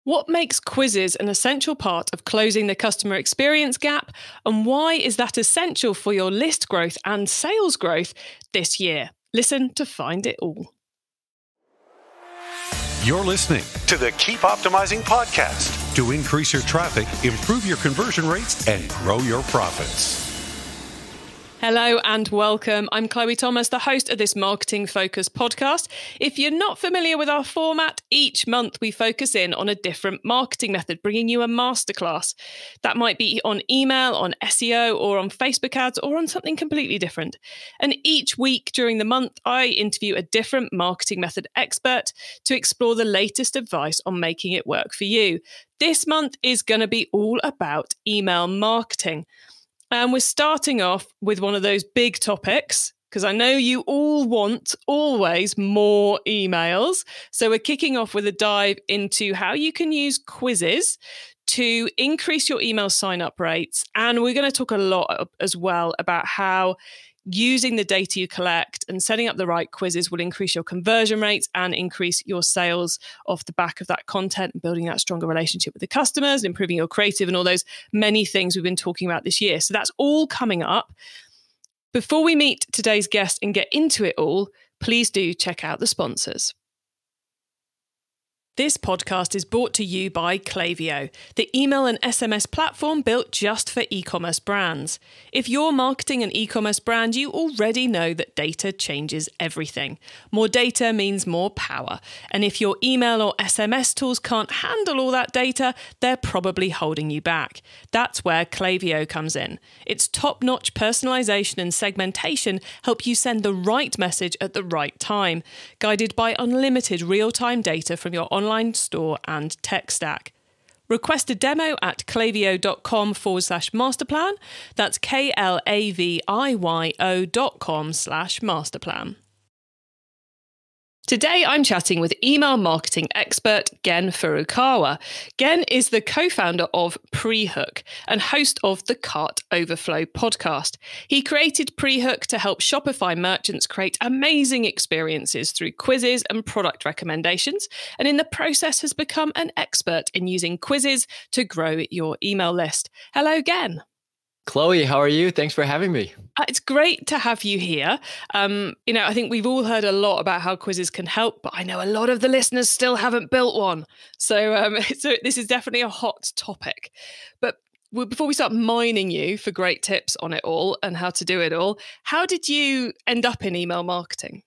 What makes quizzes an essential part of closing the customer experience gap? And why is that essential for your list growth and sales growth this year? Listen to find it all. You're listening to the Keep Optimizing podcast to increase your traffic, improve your conversion rates, and grow your profits. Hello and welcome. I'm Chloe Thomas, the host of this Marketing Focus podcast. If you're not familiar with our format, each month we focus in on a different marketing method, bringing you a masterclass. That might be on email, on SEO, or on Facebook ads, or on something completely different. And each week during the month, I interview a different marketing method expert to explore the latest advice on making it work for you. This month is going to be all about email marketing. And we're starting off with one of those big topics, because I know you all want always more emails. So we're kicking off with a dive into how you can use quizzes to increase your email sign-up rates. And we're going to talk a lot as well about how using the data you collect and setting up the right quizzes will increase your conversion rates and increase your sales off the back of that content and building that stronger relationship with the customers, improving your creative and all those many things we've been talking about this year. So that's all coming up. Before we meet today's guest and get into it all, please do check out the sponsors. This podcast is brought to you by Klaviyo, the email and SMS platform built just for e-commerce brands. If you're marketing an e-commerce brand, you already know that data changes everything. More data means more power. And if your email or SMS tools can't handle all that data, they're probably holding you back. That's where Klaviyo comes in. Its top-notch personalization and segmentation help you send the right message at the right time, guided by unlimited real-time data from your online store and tech stack. Request a demo at klaviyo.com/masterplan. That's klaviyo.com/masterplan. Today, I'm chatting with email marketing expert Gen Furukawa. Gen is the co-founder of Prehook and host of the Cart Overflow podcast. He created Prehook to help Shopify merchants create amazing experiences through quizzes and product recommendations, and in the process has become an expert in using quizzes to grow your email list. Hello, Gen. Chloe, how are you? Thanks for having me. It's great to have you here. I think we've all heard a lot about how quizzes can help, but I know a lot of the listeners still haven't built one. So this is definitely a hot topic. But before we start mining you for great tips on it all and how to do it all, how did you end up in email marketing?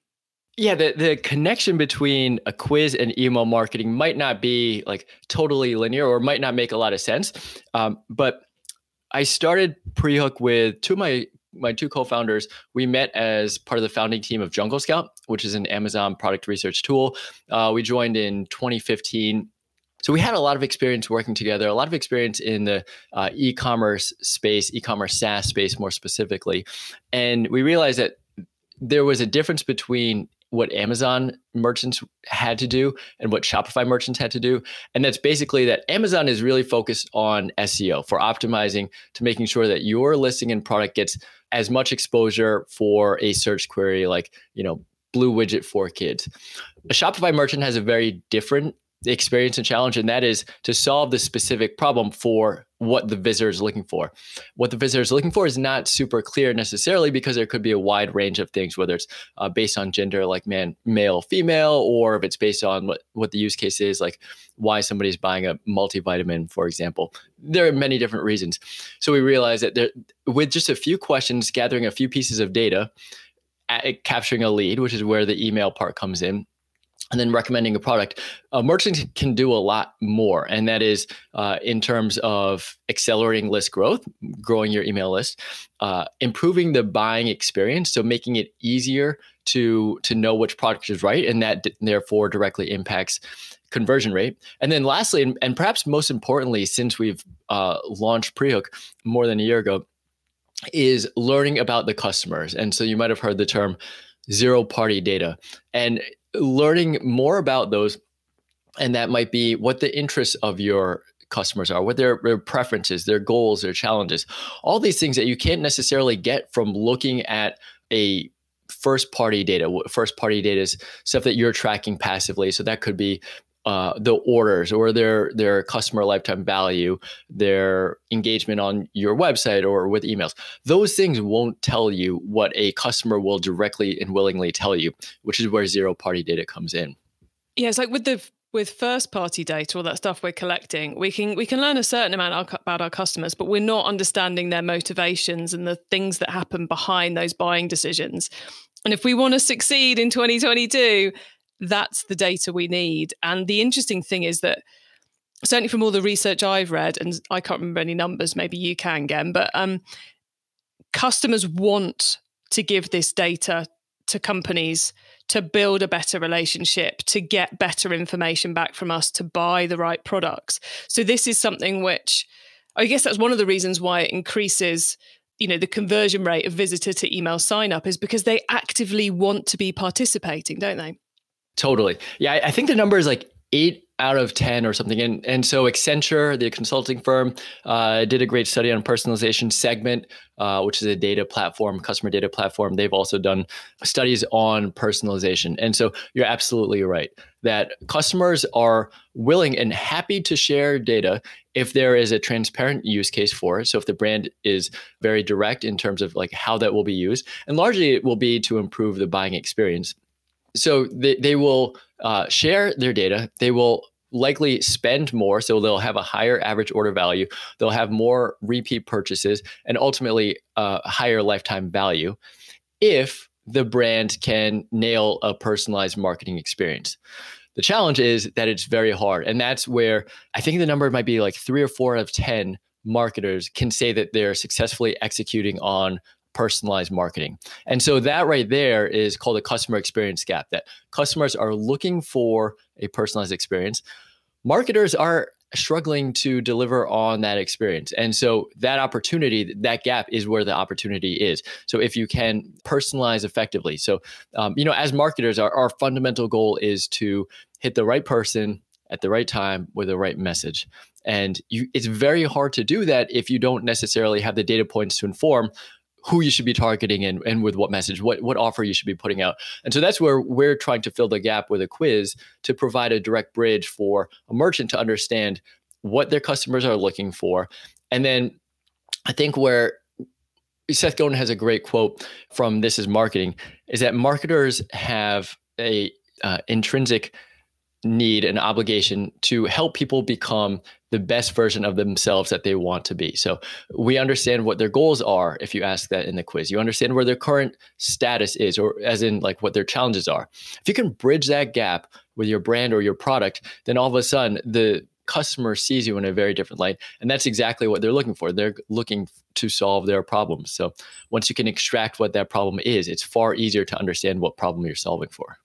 Yeah, the connection between a quiz and email marketing might not be like totally linear or might not make a lot of sense. But I started Prehook with my two co-founders. We met as part of the founding team of Jungle Scout, which is an Amazon product research tool. We joined in 2015. So we had a lot of experience working together, a lot of experience in the e-commerce space, e-commerce SaaS space more specifically. And we realized that there was a difference between what Amazon merchants had to do and what Shopify merchants had to do. And that's basically that Amazon is really focused on SEO for optimizing to making sure that your listing and product gets as much exposure for a search query like, blue widget for kids. A Shopify merchant has a very different experience and challenge, and that is to solve the specific problem for what the visitor is looking for. What the visitor is looking for is not super clear necessarily because there could be a wide range of things, whether it's based on gender, like male, female, or if it's based on what the use case is, like why somebody's buying a multivitamin, for example. There are many different reasons. So we realized that with just a few questions, gathering a few pieces of data, capturing a lead, which is where the email part comes in, and then recommending a product, merchants can do a lot more. And that is in terms of accelerating list growth, growing your email list, improving the buying experience, so making it easier to know which product is right, and that therefore directly impacts conversion rate. And then lastly, and perhaps most importantly, since we've launched Prehook more than a year ago, is learning about the customers. And so you might have heard the term zero-party data. And learning more about those, and that might be what the interests of your customers are, what their preferences, their goals, their challenges, all these things that you can't necessarily get from looking at a first party data. First party data is stuff that you're tracking passively. So that could be the orders or their customer lifetime value, their engagement on your website or with emails. Those things won't tell you what a customer will directly and willingly tell you, which is where zero-party data comes in. Yeah, it's like with first-party data, all that stuff we're collecting, we can learn a certain amount about our customers, but we're not understanding their motivations and the things that happen behind those buying decisions. And if we want to succeed in 2022, that's the data we need. And the interesting thing is that, certainly from all the research I've read, and I can't remember any numbers, maybe you can, Gen, but customers want to give this data to companies to build a better relationship, to get better information back from us, to buy the right products. So this is something which, I guess that's one of the reasons why it increases, the conversion rate of visitor to email sign up, is because they actively want to be participating, don't they? Totally. Yeah, I think the number is like 8 out of 10 or something. And so Accenture, the consulting firm, did a great study on personalization Segment, which is a data platform, customer data platform. They've also done studies on personalization. And so you're absolutely right that customers are willing and happy to share data if there is a transparent use case for it. So if the brand is very direct in terms of like how that will be used, and largely it will be to improve the buying experience. So they will share their data. They will likely spend more. So they'll have a higher average order value. They'll have more repeat purchases and ultimately higher lifetime value if the brand can nail a personalized marketing experience. The challenge is that it's very hard. And that's where I think the number might be like 3 or 4 out of 10 marketers can say that they're successfully executing on personalized marketing. And so that right there is called a customer experience gap, that customers are looking for a personalized experience. Marketers are struggling to deliver on that experience. And so that opportunity, that gap is where the opportunity is. So if you can personalize effectively. So, as marketers, our fundamental goal is to hit the right person at the right time with the right message. And it's very hard to do that if you don't necessarily have the data points to inform who you should be targeting and with what message, what offer you should be putting out. And so that's where we're trying to fill the gap with a quiz to provide a direct bridge for a merchant to understand what their customers are looking for. And then I think where Seth Godin has a great quote from This Is Marketing is that marketers have a intrinsic need and obligation to help people become the best version of themselves that they want to be. So we understand what their goals are if you ask that in the quiz. You understand where their current status is, or as in like what their challenges are. If you can bridge that gap with your brand or your product, then all of a sudden the customer sees you in a very different light. And that's exactly what they're looking for. They're looking to solve their problems. So once you can extract what that problem is, it's far easier to understand what problem you're solving for.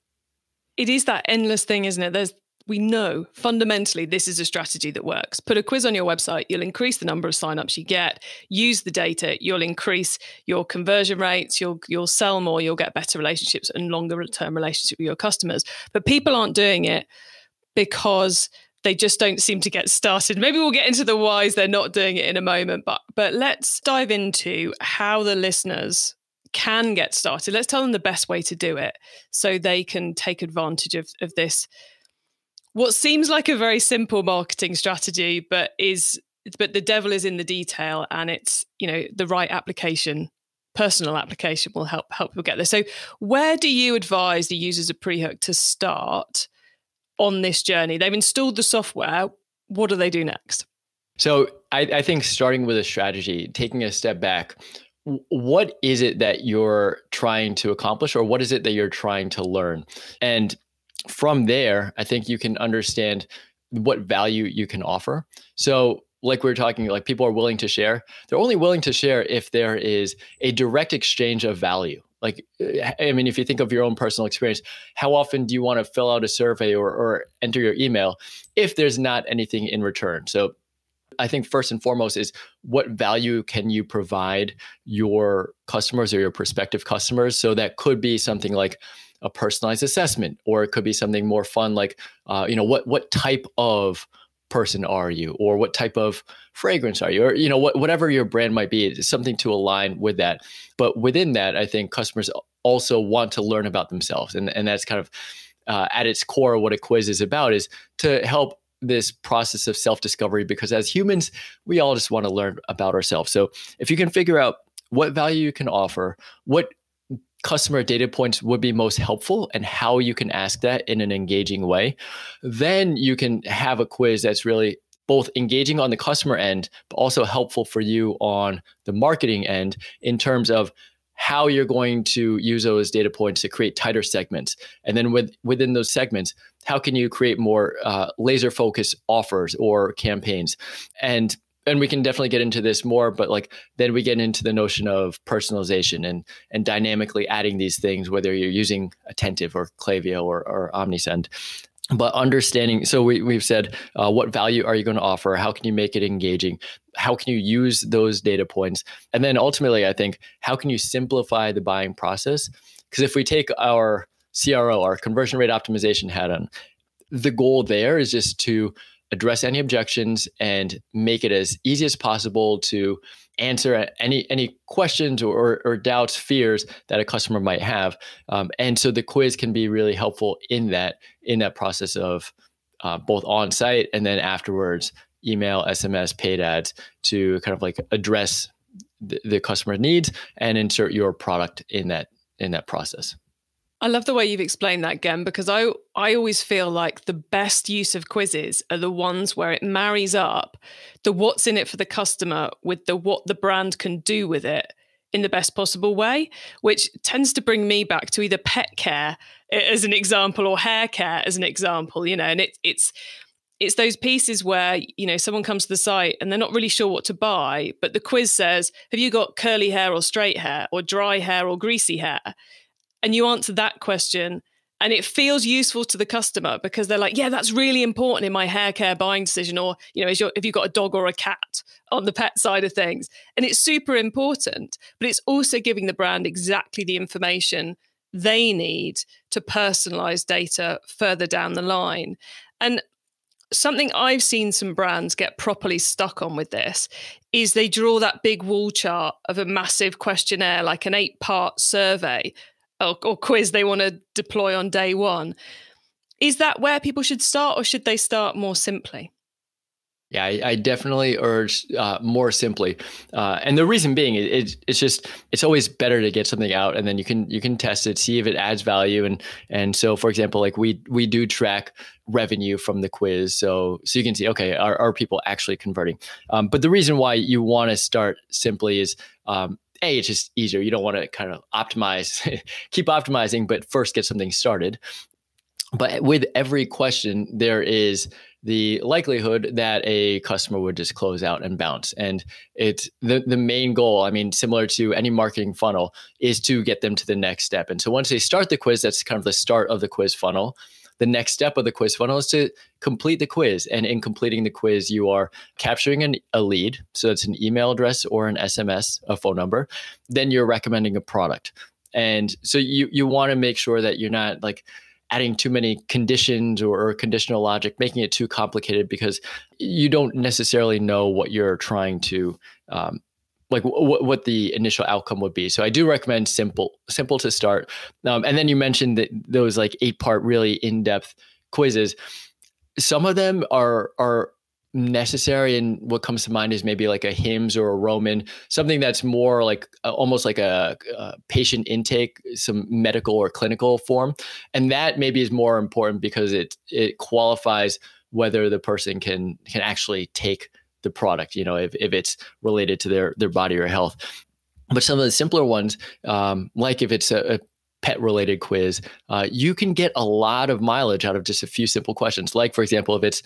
It is that endless thing, isn't it? We know fundamentally this is a strategy that works. Put a quiz on your website, you'll increase the number of signups you get. Use the data, you'll increase your conversion rates, you'll sell more, you'll get better relationships and longer term relationships with your customers. But people aren't doing it because they just don't seem to get started. Maybe we'll get into the whys they're not doing it in a moment, but let's dive into how the listeners can get started. Let's tell them the best way to do it so they can take advantage of this. What seems like a very simple marketing strategy, but the devil is in the detail, and it's, the right application, personal application will help people get there. So where do you advise the users of Prehook to start on this journey? They've installed the software. What do they do next? So I think starting with a strategy, taking a step back, what is it that you're trying to accomplish, or what is it that you're trying to learn? And from there, I think you can understand what value you can offer. So like we were talking, like people are willing to share. They're only willing to share if there is a direct exchange of value. Like, I mean, if you think of your own personal experience, how often do you want to fill out a survey or enter your email if there's not anything in return? So I think first and foremost is what value can you provide your customers or your prospective customers? So that could be something like a personalized assessment, or it could be something more fun like, what type of person are you, or what type of fragrance are you, or whatever your brand might be. It's something to align with that. But within that, I think customers also want to learn about themselves, and that's kind of at its core, what a quiz is about is to help this process of self-discovery, because as humans, we all just want to learn about ourselves. So if you can figure out what value you can offer, what customer data points would be most helpful, and how you can ask that in an engaging way, then you can have a quiz that's really both engaging on the customer end, but also helpful for you on the marketing end in terms of how you're going to use those data points to create tighter segments. And then within those segments, how can you create more laser focused offers or campaigns? And we can definitely get into this more, but like then we get into the notion of personalization and dynamically adding these things, whether you're using Attentive or Klaviyo or Omnisend. But understanding, so we've said, what value are you going to offer? How can you make it engaging? How can you use those data points? And then ultimately, I think, how can you simplify the buying process? Because if we take our CRO, our conversion rate optimization hat on, the goal there is just to address any objections and make it as easy as possible to answer any questions or doubts, fears that a customer might have. And so the quiz can be really helpful in that process of both on-site and then afterwards, email, SMS, paid ads, to kind of like address the customer needs and insert your product in that process. I love the way you've explained that, Gen, because I always feel like the best use of quizzes are the ones where it marries up the what's in it for the customer with the what the brand can do with it in the best possible way, which tends to bring me back to either pet care as an example or hair care as an example, and it's those pieces where, someone comes to the site and they're not really sure what to buy, but the quiz says, have you got curly hair or straight hair or dry hair or greasy hair? And you answer that question and it feels useful to the customer because they're like, yeah, that's really important in my hair care buying decision. Or, have you got a dog or a cat on the pet side of things? And it's super important, but it's also giving the brand exactly the information they need to personalize data further down the line. And something I've seen some brands get properly stuck on with this is they draw that big wall chart of a massive questionnaire, like an 8-part survey or quiz they want to deploy on day one. Is that where people should start, or should they start more simply? Yeah, I definitely urge more simply, and the reason being, it's always better to get something out, and then you can test it, see if it adds value, and so for example, like we do track revenue from the quiz, so you can see, okay, are people actually converting? But the reason why you want to start simply is, it's just easier. You don't want to kind of optimize, keep optimizing, but first get something started. But with every question, there is the likelihood that a customer would just close out and bounce. And it's the main goal, I mean, similar to any marketing funnel, is to get them to the next step. And so once they start the quiz, that's kind of the start of the quiz funnel. The next step of the quiz funnel is to complete the quiz. And in completing the quiz, you are capturing a lead. So it's an email address or an SMS, a phone number. Then you're recommending a product. And so you want to make sure that you're not like adding too many conditions or conditional logic, making it too complicated, because you don't necessarily know what you're trying to, what the initial outcome would be. So I do recommend simple to start. And then you mentioned that those like 8-part really in-depth quizzes. Some of them are necessary, and what comes to mind is maybe like a HIMSS or a Roman, something that's more like almost like a patient intake, some medical or clinical form. And that maybe is more important because it qualifies whether the person can actually take the product, if it's related to their body or health. But some of the simpler ones, like if it's a pet related quiz, you can get a lot of mileage out of just a few simple questions. Like, for example, if it's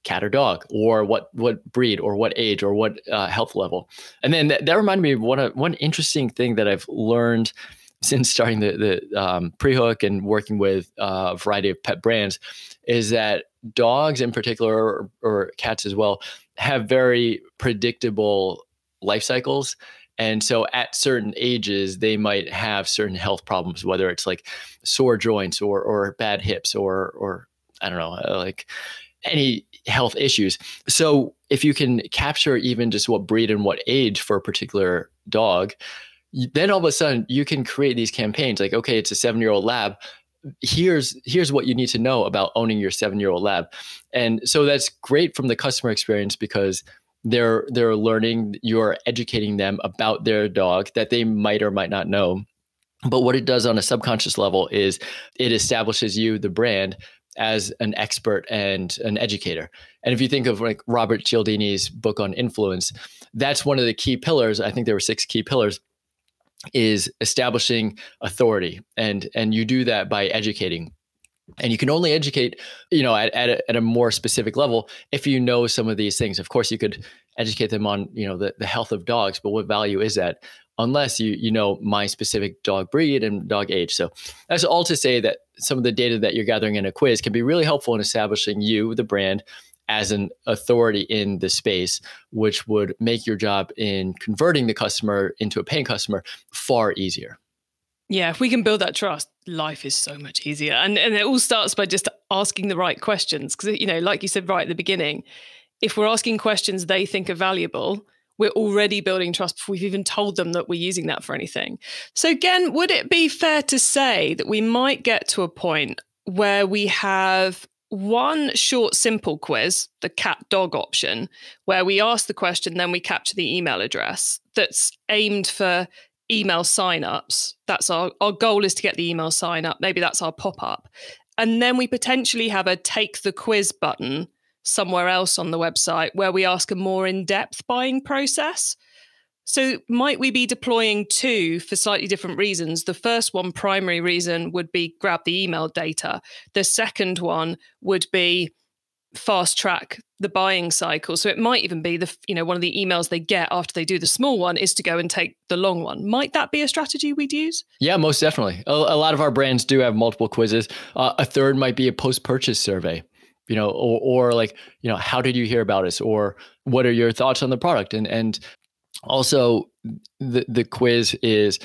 cat or dog, or what breed, or what age, or what health level. And then that reminded me of one interesting thing that I've learned since starting the pre-hook and working with a variety of pet brands, is that dogs in particular, or cats as well, have very predictable life cycles. And so at certain ages, they might have certain health problems, whether it's like sore joints or bad hips or I don't know, like any health issues. So if you can capture even just what breed and what age for a particular dog, then all of a sudden you can create these campaigns like, okay, it's a 7-year-old lab. here's what you need to know about owning your 7-year-old lab. And so that's great from the customer experience because they're learning, you're educating them about their dog that they might or might not know. But what it does on a subconscious level is it establishes you, the brand, as an expert and an educator. And if you think of like Robert Cialdini's book on influence, that's one of the key pillars. I think there were 6 key pillars, is establishing authority. And you do that by educating. And you can only educate, at a more specific level if you know some of these things. Of course, you could educate them on, the health of dogs, but what value is that unless you know my specific dog breed and dog age? So that's all to say that some of the data that you're gathering in a quiz can be really helpful in establishing you, the brand, as an authority in the space, which would make your job in converting the customer into a paying customer far easier. Yeah, if we can build that trust, life is so much easier. And it all starts by just asking the right questions. Because, like you said right at the beginning, if we're asking questions they think are valuable, we're already building trust before we've even told them that we're using that for anything. So again, would it be fair to say that we might get to a point where we have one short, simple quiz, the cat-dog option, where we ask the question, then we capture the email address that's aimed for email signups? That's our goal, is to get the email sign up. Maybe that's our pop-up. And then we potentially have a take the quiz button somewhere else on the website where we ask a more in-depth buying process. So might we be deploying 2 for slightly different reasons? The first one, primary reason, would be grab the email data. The second one would be fast track the buying cycle. So it might even be one of the emails they get after they do the small one is to go and take the long one. Might that be a strategy we'd use? Yeah, most definitely. A lot of our brands do have multiple quizzes. A third might be a post-purchase survey, or like, how did you hear about us? Or what are your thoughts on the product? And also the quiz is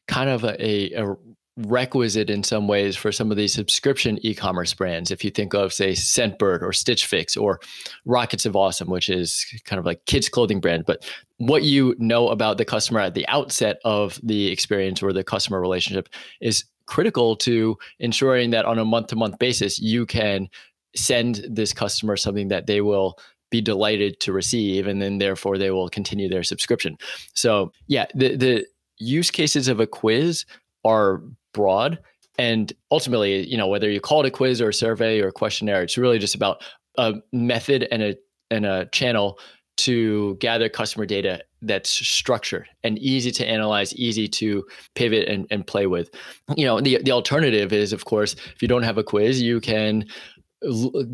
kind of a requisite in some ways for some of these subscription e-commerce brands. If you think of, say, Scentbird or Stitch Fix or Rockets of Awesome, which is kind of like kids clothing brand. But what you know about the customer at the outset of the experience or the customer relationship is critical to ensuring that on a month-to-month basis, you can send this customer something that they will be delighted to receive, and then therefore they will continue their subscription. So yeah, the use cases of a quiz are broad, and ultimately, whether you call it a quiz or a survey or a questionnaire, it's really just about a method and a channel to gather customer data that's structured and easy to analyze, easy to pivot and play with. The alternative is, of course, if you don't have a quiz, you can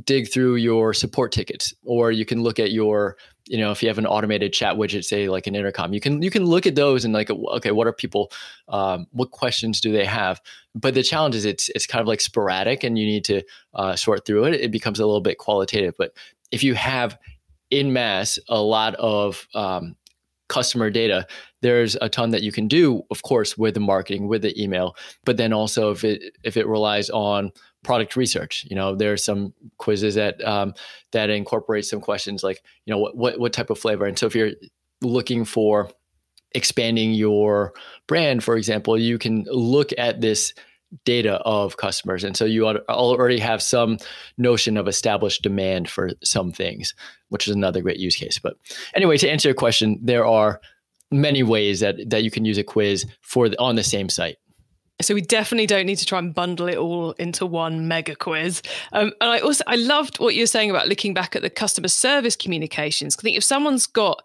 dig through your support tickets, or you can look at your, if you have an automated chat widget, say like an intercom, you can look at those and like, okay, what are people, what questions do they have? But the challenge is it's kind of like sporadic, and you need to sort through it. It becomes a little bit qualitative. But if you have in mass a lot of customer data, there's a ton that you can do, of course, with the marketing, with the email, but then also if it relies on product research, there's some quizzes that incorporate some questions like, what type of flavor. And so if you're looking for expanding your brand, for example, you can look at this data of customers. And so you already have some notion of established demand for some things, which is another great use case. But anyway, to answer your question, there are many ways that you can use a quiz on the same site. So we definitely don't need to try and bundle it all into one mega quiz. And I loved what you were saying about looking back at the customer service communications. I think if someone's got,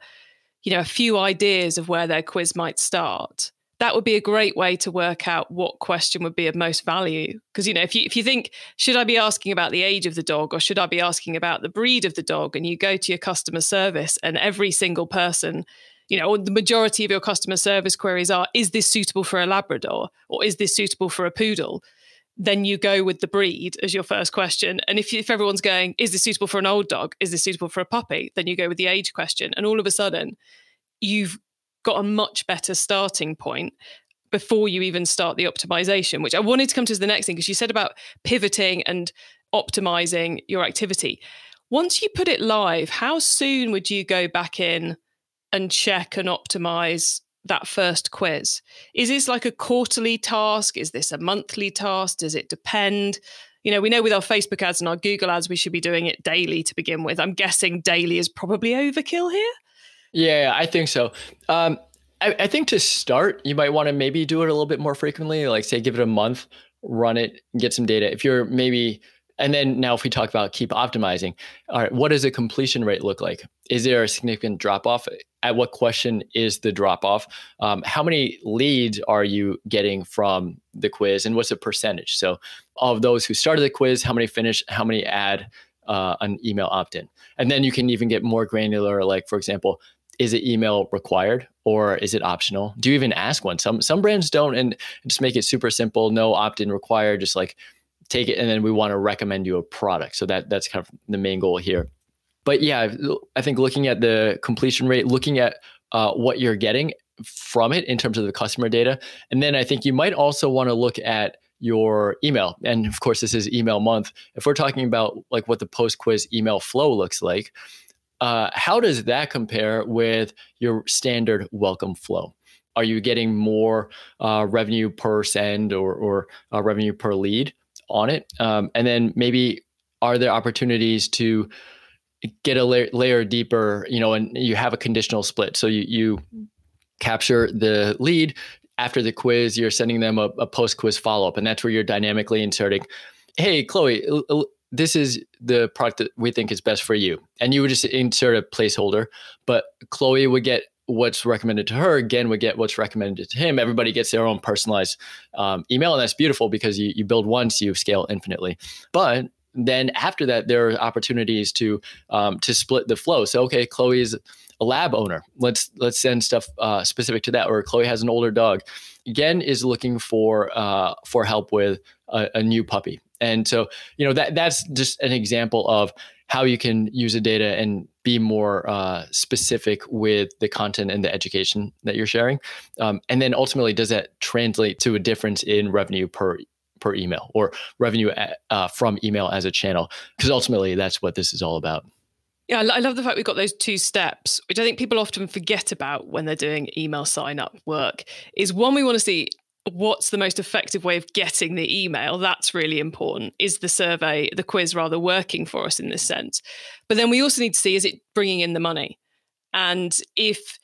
a few ideas of where their quiz might start, that would be a great way to work out what question would be of most value. Because, if you think, should I be asking about the age of the dog, or should I be asking about the breed of the dog? And you go to your customer service and every single person, or the majority of your customer service queries are, is this suitable for a Labrador, or is this suitable for a poodle? Then you go with the breed as your first question. And if everyone's going, is this suitable for an old dog? Is this suitable for a puppy? Then you go with the age question. And all of a sudden, you've got a much better starting point before you even start the optimization, which I wanted to come to as the next thing, because you said about pivoting and optimizing your activity. Once you put it live, how soon would you go back in and check and optimize that first quiz? Is this like a quarterly task? Is this a monthly task? Does it depend? You know, we know with our Facebook ads and our Google ads, we should be doing it daily to begin with. I'm guessing daily is probably overkill here. Yeah, I think so. I think to start, you might want to maybe do it a little bit more frequently, like say, give it a month, run it, get some data. If you're maybe, and then now if we talk about keep optimizing, all right, what does a completion rate look like? Is there a significant drop off? At what question is the drop off? How many leads are you getting from the quiz, and what's the percentage? So of those who started the quiz, how many finish, how many add an email opt-in? And then you can even get more granular, like for example, is it email required or is it optional? Do you even ask one? Some brands don't, and just make it super simple. No opt-in required. Just like take it, and then we want to recommend you a product. So that's kind of the main goal here. But yeah, I think looking at the completion rate, looking at what you're getting from it in terms of the customer data, and then I think you might also want to look at your email. And of course, this is email month. If we're talking about like what the post-quiz email flow looks like, how does that compare with your standard welcome flow? Are you getting more revenue per send or revenue per lead on it? And then maybe are there opportunities to get a layer deeper, and you have a conditional split. So you capture the lead. After the quiz, you're sending them a post-quiz follow-up. And that's where you're dynamically inserting, hey, Chloe, this is the product that we think is best for you. And you would just insert a placeholder, but Chloe would get what's recommended to her. Gen would get what's recommended to him. Everybody gets their own personalized email. And that's beautiful because you build once, you scale infinitely. But then after that, there are opportunities to split the flow. So, okay, Chloe is a lab owner. Let's send stuff specific to that. Or Chloe has an older dog. Gen is looking for help with a new puppy. And so, that's just an example of how you can use the data and be more specific with the content and the education that you're sharing. And then ultimately, does that translate to a difference in revenue per email or revenue from email as a channel? Because ultimately, that's what this is all about. Yeah, I love the fact we've got those two steps, which I think people often forget about when they're doing email sign up work. Is one, we want to see what's the most effective way of getting the email. That's really important. Is the quiz rather working for us in this sense? But then we also need to see, is it bringing in the money? And if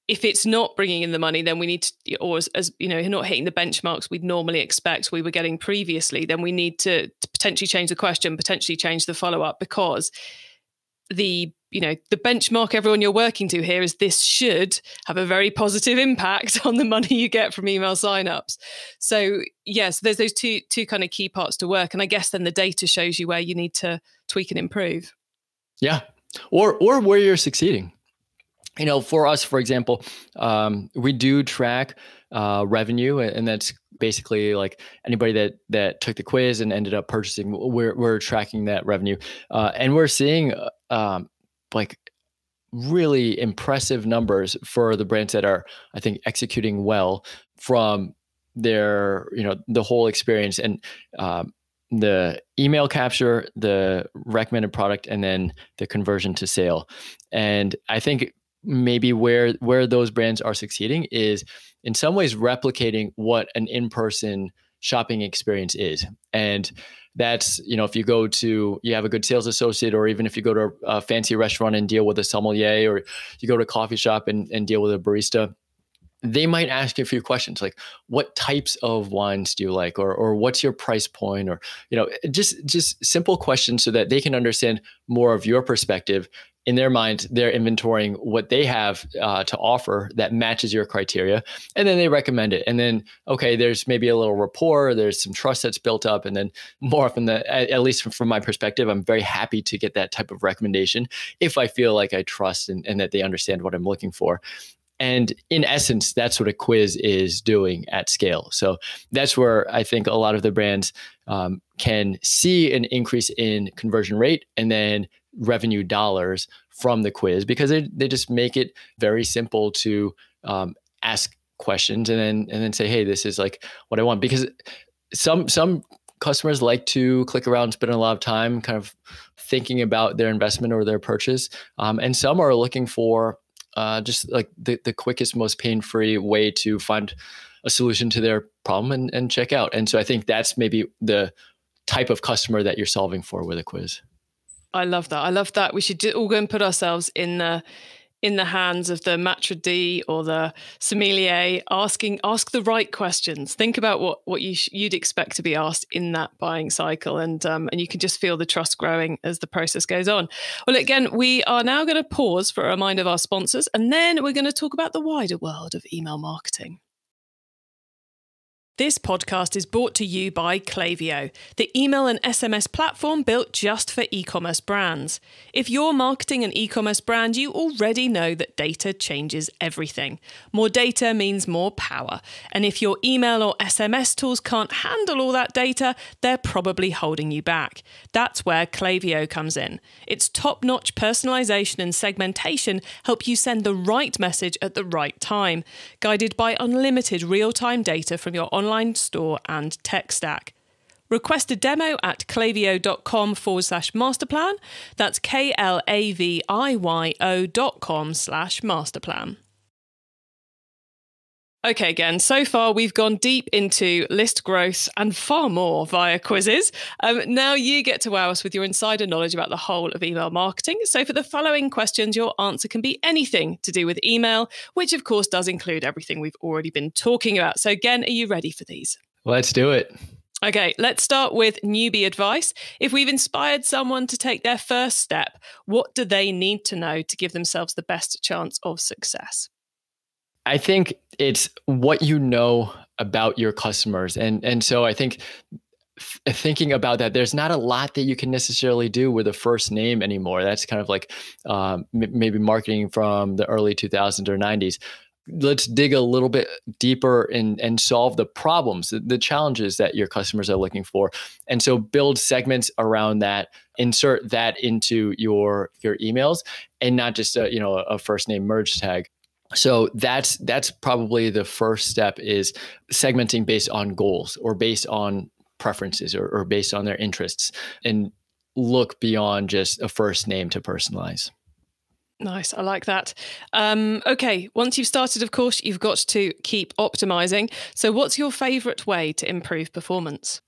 it's not bringing in the money, then we need to, or as not hitting the benchmarks we'd normally expect we were getting previously, then we need to potentially change the question, potentially change the follow-up, because the benchmark everyone you're working to here is this should have a very positive impact on the money you get from email signups. So yes, there's those two kind of key parts to work. And I guess then the data shows you where you need to tweak and improve. Yeah. Or where you're succeeding. For us, for example, we do track revenue, and that's basically like anybody that took the quiz and ended up purchasing, we're tracking that revenue. And we're seeing like really impressive numbers for the brands that are, I think, executing well from their, the whole experience, and the email capture, the recommended product, and then the conversion to sale. And I think maybe where those brands are succeeding is in some ways replicating what an in-person shopping experience is. And that's, if you have a good sales associate, or even if you go to a fancy restaurant and deal with a sommelier, or you go to a coffee shop and deal with a barista, they might ask you a few questions like, what types of wines do you like? Or what's your price point? Or, just simple questions so that they can understand more of your perspective. In their mind, they're inventorying what they have to offer that matches your criteria, and then they recommend it. And then, okay, there's maybe a little rapport, there's some trust that's built up, and then more often at least from my perspective, I'm very happy to get that type of recommendation if I feel like I trust and that they understand what I'm looking for. And in essence, that's what a quiz is doing at scale. So that's where I think a lot of the brands can see an increase in conversion rate and then revenue dollars from the quiz, because they just make it very simple to ask questions and then say, hey, this is like what I want. Because some customers like to click around, spend a lot of time kind of thinking about their investment or their purchase. And some are looking for just like the quickest, most pain-free way to find a solution to their problem and check out. And so I think that's maybe the type of customer that you're solving for with a quiz. I love that. I love that. We should all go and put ourselves in the hands of the maitre d' or the sommelier. Ask the right questions. Think about what you'd expect to be asked in that buying cycle, and you can just feel the trust growing as the process goes on. Well, again, we are now going to pause for a reminder of our sponsors, and then we're going to talk about the wider world of email marketing. This podcast is brought to you by Klaviyo, the email and SMS platform built just for e-commerce brands. If you're marketing an e-commerce brand, you already know that data changes everything. More data means more power. And if your email or SMS tools can't handle all that data, they're probably holding you back. That's where Klaviyo comes in. Its top-notch personalization and segmentation help you send the right message at the right time, guided by unlimited real-time data from your online store and tech stack. Request a demo at klaviyo.com/masterplan. That's KLAVIYO.com/masterplan. Okay, again, so far we've gone deep into list growth and far more via quizzes. Now you get to wow us with your insider knowledge about the whole of email marketing. So for the following questions, your answer can be anything to do with email, which of course does include everything we've already been talking about. So again, are you ready for these? Let's do it. Okay, let's start with newbie advice. If we've inspired someone to take their first step, what do they need to know to give themselves the best chance of success? I think it's what you know about your customers. And so I think thinking about that, there's not a lot that you can necessarily do with a first name anymore. That's kind of like maybe marketing from the early 2000s or 90s. Let's dig a little bit deeper and solve the problems, the challenges that your customers are looking for. And so build segments around that, insert that into your emails, and not just a first name merge tag. So that's probably the first step, is segmenting based on goals or based on preferences or based on their interests, and look beyond just a first name to personalize. Nice. I like that. Okay. Once you've started, of course, you've got to keep optimizing. So what's your favorite way to improve performance?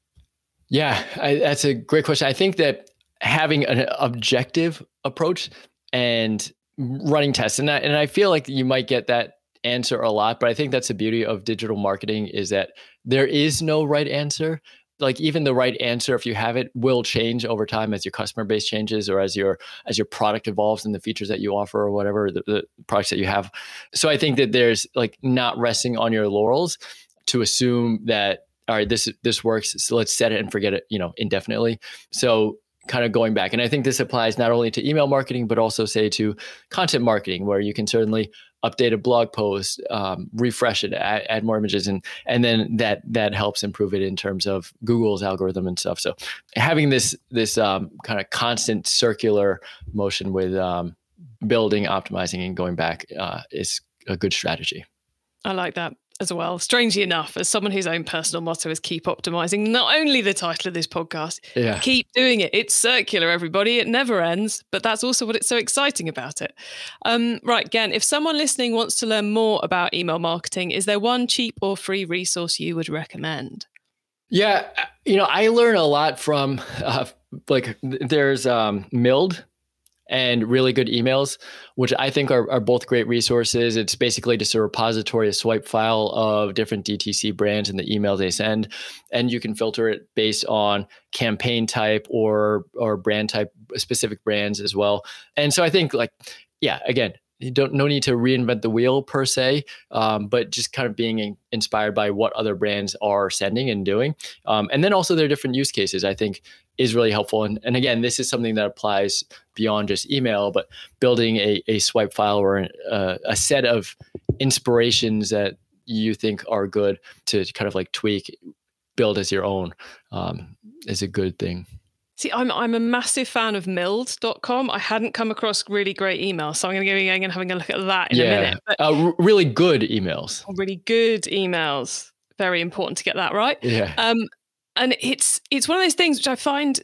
Yeah, that's a great question. I think that having an objective approach and running tests, and I feel like you might get that answer a lot, but I think that's the beauty of digital marketing, is that there is no right answer. Like even the right answer, if you have it, will change over time as your customer base changes, or as your product evolves and the features that you offer, or whatever the products that you have. So I think that there's like not resting on your laurels to assume that, all right, this works, so let's set it and forget it, indefinitely. So kind of going back. And I think this applies not only to email marketing, but also say to content marketing, where you can certainly update a blog post, refresh it, add more images, and then that helps improve it in terms of Google's algorithm and stuff. So having this kind of constant circular motion with building, optimizing, and going back is a good strategy. I like that as well. Strangely enough, as someone whose own personal motto is keep optimizing, not only the title of this podcast, keep doing it. It's circular, everybody. It never ends, but that's also what it's so exciting about it. Right, Gen, if someone listening wants to learn more about email marketing, is there one cheap or free resource you would recommend? Yeah, I learn a lot from there's Mild and Really Good Emails, which I think are both great resources. It's basically just a repository, a swipe file of different DTC brands and the emails they send. And you can filter it based on campaign type or brand type, specific brands as well. And so I think again, no need to reinvent the wheel per se, but just kind of being inspired by what other brands are sending and doing. And then also their different use cases, I think, is really helpful. And again, this is something that applies beyond just email, but building a swipe file or a set of inspirations that you think are good to kind of like tweak, build as your own, is a good thing. See, I'm a massive fan of mild.com. I hadn't come across really great emails, so I'm going to go and having a look at that in a minute. But really good emails. Really good emails. Very important to get that right. Yeah. And it's one of those things which I find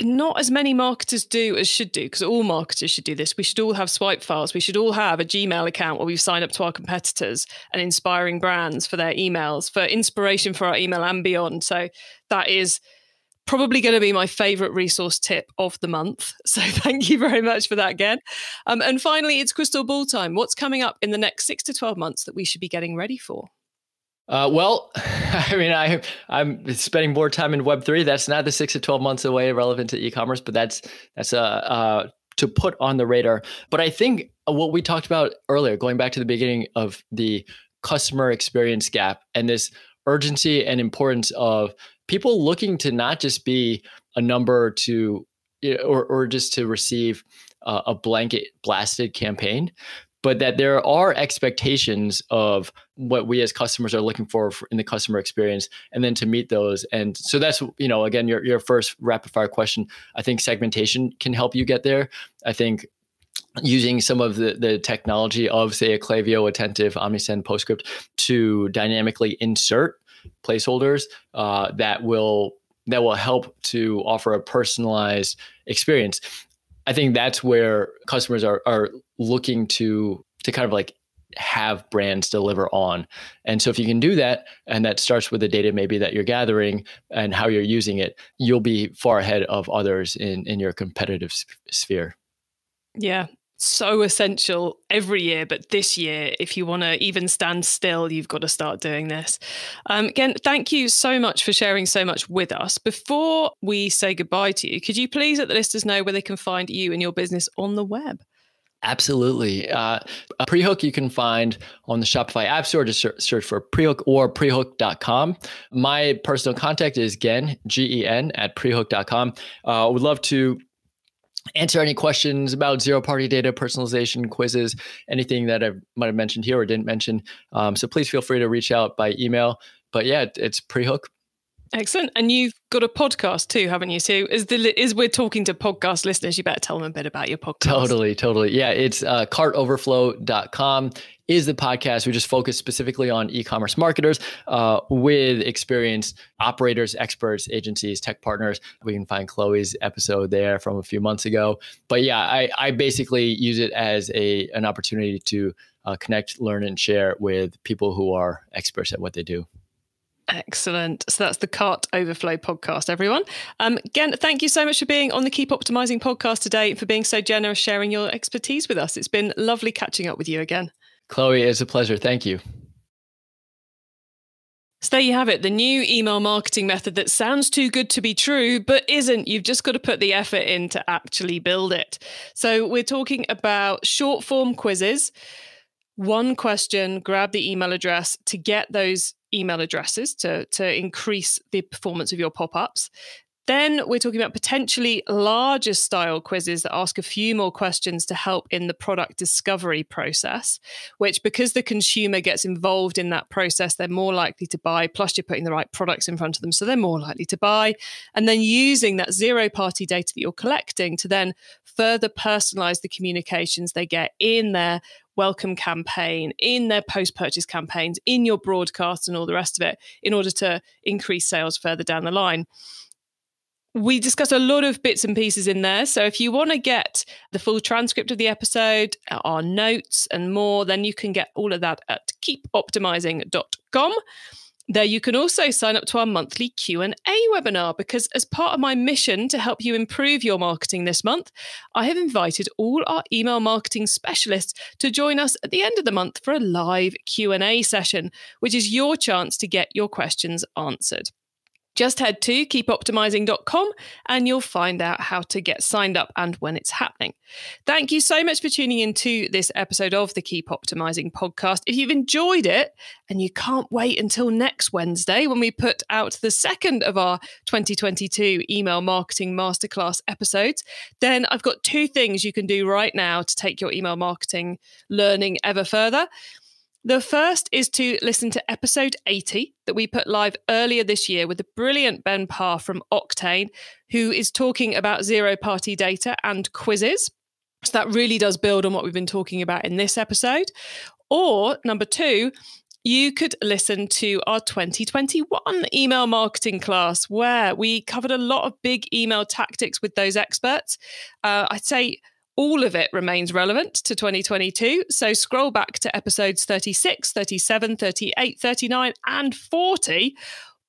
not as many marketers do as should do, because all marketers should do this. We should all have swipe files. We should all have a Gmail account where we've signed up to our competitors and inspiring brands for their emails, for inspiration for our email and beyond. So that is probably going to be my favorite resource tip of the month. So thank you very much for that again. And finally, it's crystal ball time. What's coming up in the next 6 to 12 months that we should be getting ready for? Well, I mean, I'm spending more time in Web3. That's not the 6 to 12 months away relevant to e-commerce, but that's to put on the radar. But I think what we talked about earlier, going back to the beginning of the customer experience gap and this urgency and importance of people looking to not just be a number to, or just to receive a blanket blasted campaign, but that there are expectations of what we as customers are looking for in the customer experience, and then to meet those. And so that's, again, your first rapid fire question. I think segmentation can help you get there. I think using some of the technology of, say, a Klaviyo, Attentive, Omnisend, PostScript to dynamically insert placeholders that will help to offer a personalized experience. I think that's where customers are looking to kind of like have brands deliver on. And so if you can do that, and that starts with the data maybe that you're gathering and how you're using it, you'll be far ahead of others in your competitive sphere. Yeah. So essential every year, but this year, if you want to even stand still, you've got to start doing this. Again, thank you so much for sharing so much with us. Before we say goodbye to you, could you please let the listeners know where they can find you and your business on the web? Absolutely. Prehook you can find on the Shopify App Store. Just search for Prehook or prehook.com. My personal contact is Gen, Gen, @prehook.com. Would love to answer any questions about zero-party data, personalization, quizzes, anything that I might have mentioned here or didn't mention. So please feel free to reach out by email. But yeah, it's Prehook. Excellent. And you've got a podcast too, haven't you? So as we're talking to podcast listeners, you better tell them a bit about your podcast. Totally. Yeah, it's cartoverflow.com is the podcast. We just focus specifically on e-commerce marketers with experienced operators, experts, agencies, tech partners. We can find Chloe's episode there from a few months ago. But yeah, I basically use it as an opportunity to connect, learn, and share with people who are experts at what they do. Excellent. So that's the Cart Overflow podcast, everyone. Again, thank you so much for being on the Keep Optimizing podcast today, for being so generous, sharing your expertise with us. It's been lovely catching up with you again. Chloe, it's a pleasure. Thank you. So there you have it, the new email marketing method that sounds too good to be true, but isn't. You've just got to put the effort in to actually build it. So we're talking about short form quizzes. One question, grab the email address to get those email addresses to increase the performance of your pop-ups. Then we're talking about potentially larger style quizzes that ask a few more questions to help in the product discovery process, which, because the consumer gets involved in that process, they're more likely to buy, plus you're putting the right products in front of them, so they're more likely to buy. And then using that zero-party data that you're collecting to then further personalize the communications they get in their welcome campaign, in their post-purchase campaigns, in your broadcast and all the rest of it, in order to increase sales further down the line. We discuss a lot of bits and pieces in there. So if you want to get the full transcript of the episode, our notes and more, then you can get all of that at keepoptimizing.com. There you can also sign up to our monthly Q&A webinar, because as part of my mission to help you improve your marketing this month, I have invited all our email marketing specialists to join us at the end of the month for a live Q&A session, which is your chance to get your questions answered. Just head to keepoptimizing.com and you'll find out how to get signed up and when it's happening. Thank you so much for tuning into this episode of the Keep Optimizing podcast. If you've enjoyed it and you can't wait until next Wednesday when we put out the second of our 2022 email marketing masterclass episodes, then I've got 2 things you can do right now to take your email marketing learning ever further. The first is to listen to episode 80 that we put live earlier this year with the brilliant Ben Parr from Octane, who is talking about zero-party data and quizzes. So that really does build on what we've been talking about in this episode. Or number 2, you could listen to our 2021 email marketing class, where we covered a lot of big email tactics with those experts. I'd say all of it remains relevant to 2022. So scroll back to episodes 36, 37, 38, 39, and 40,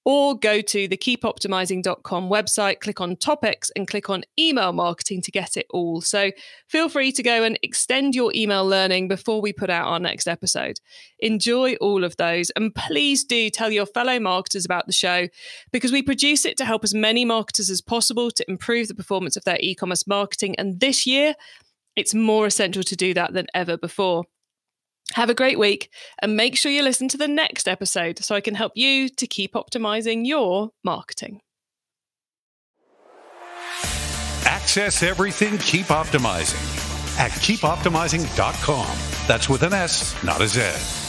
or go to the keepoptimizing.com website, click on topics and click on email marketing to get it all. So feel free to go and extend your email learning before we put out our next episode. Enjoy all of those. And please do tell your fellow marketers about the show, because we produce it to help as many marketers as possible to improve the performance of their e-commerce marketing. And this year, it's more essential to do that than ever before. Have a great week, and make sure you listen to the next episode so I can help you to keep optimizing your marketing. Access everything Keep Optimizing at keepoptimizing.com. That's with an S, not a Z.